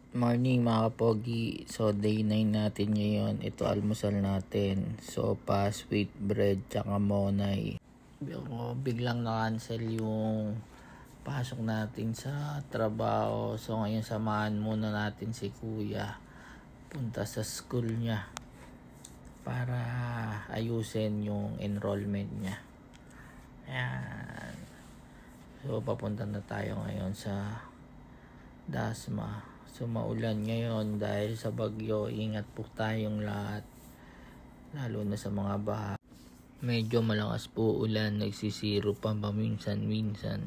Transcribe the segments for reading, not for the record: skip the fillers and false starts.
Morning mga kapogi. So day 9 natin ngayon. Ito almusal natin. Sopa, sweet bread, tsaka monay. Biglang na-cancel yung pasok natin sa trabaho. So ngayon samahan muna natin si kuya. Punta sa school niya para ayusin yung enrollment niya. Ayan. So papunta na tayo ngayon sa Dasma. So maulan ngayon dahil sa bagyo. Ingat po tayong lahat, lalo na sa mga baha. Medyo malakas po ulan, nagsisiro pa paminsan-minsan.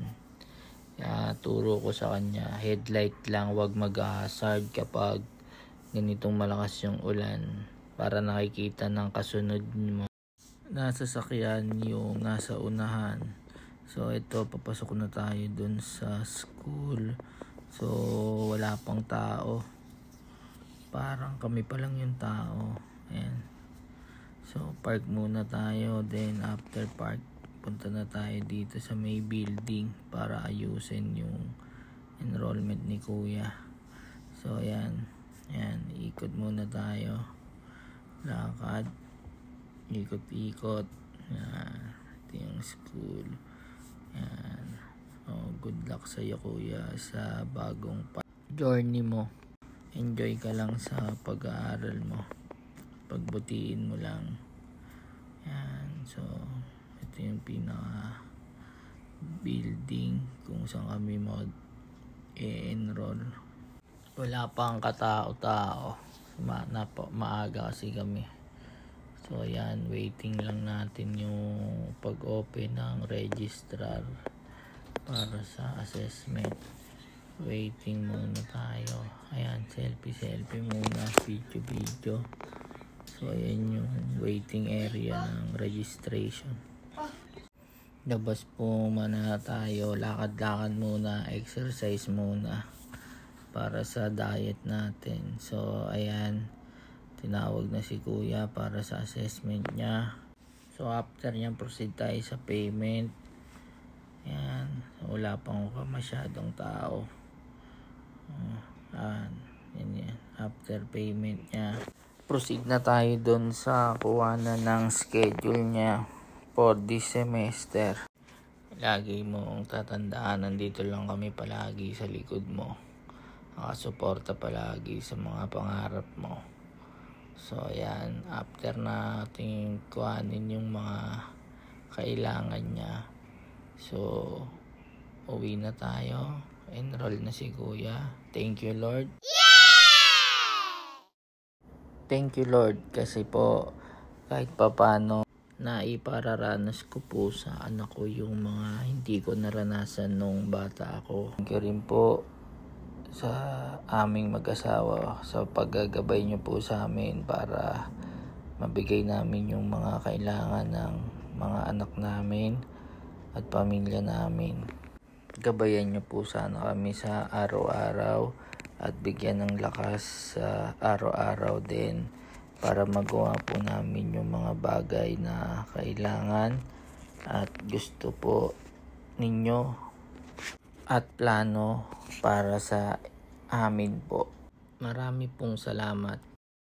Kaya turo ko sa kanya, headlight lang, wag mag-hazard kapag ganitong malakas yung ulan, para nakikita ng kasunod mo. Nasa sakyan yung nasa unahan. So ito, papasok na tayo dun sa school. So wala pang tao, parang kami pa lang yung tao. Ayan. So park muna tayo, then after park punta na tayo dito sa may building para ayusin yung enrollment ni kuya. So ayan, ikot muna tayo, lakad, ikot-ikot. Ayan, ito yung school. Ayan. Good luck sa iyo kuya sa bagong journey mo. Enjoy ka lang sa pag-aaral mo, pagbutiin mo lang. Yan. So ito yung pinaka building kung saan kami mag-enroll. Wala pang katao-tao, maaga kasi kami. So yan, waiting lang natin yung pag-open ng registrar para sa assessment. Waiting muna tayo. Ayan, selfie muna, video. So ayan yung waiting area ng registration. Labas po muna tayo, lakad-lakad muna, exercise muna para sa diet natin. So ayan, tinawag na si kuya para sa assessment niya. So after niyan, proceed tayo sa payment. Yan, wala pang masyadong tao. Yan. After payment niya, proceed na tayo dun sa kuhanan ng schedule niya for this semester. Lagi mong tatandaan, nandito lang kami palagi sa likod mo, nakasuporta palagi sa mga pangarap mo. So yan, after natin kuhanin yung mga kailangan niya, so uwi na tayo. Enroll na si kuya. Thank you Lord. Thank you Lord kasi po kahit papano naipararanas ko po sa anak ko yung mga hindi ko naranasan nung bata ako. Thank you rin po sa aming mag-asawa sa paggagabay niyo po sa amin para mabigay namin yung mga kailangan ng mga anak namin at pamilya namin. Gabayan niyo po sana kami sa araw-araw at bigyan ng lakas sa araw-araw din para magawa po namin yung mga bagay na kailangan at gusto po ninyo at plano para sa amin po. Marami pong salamat.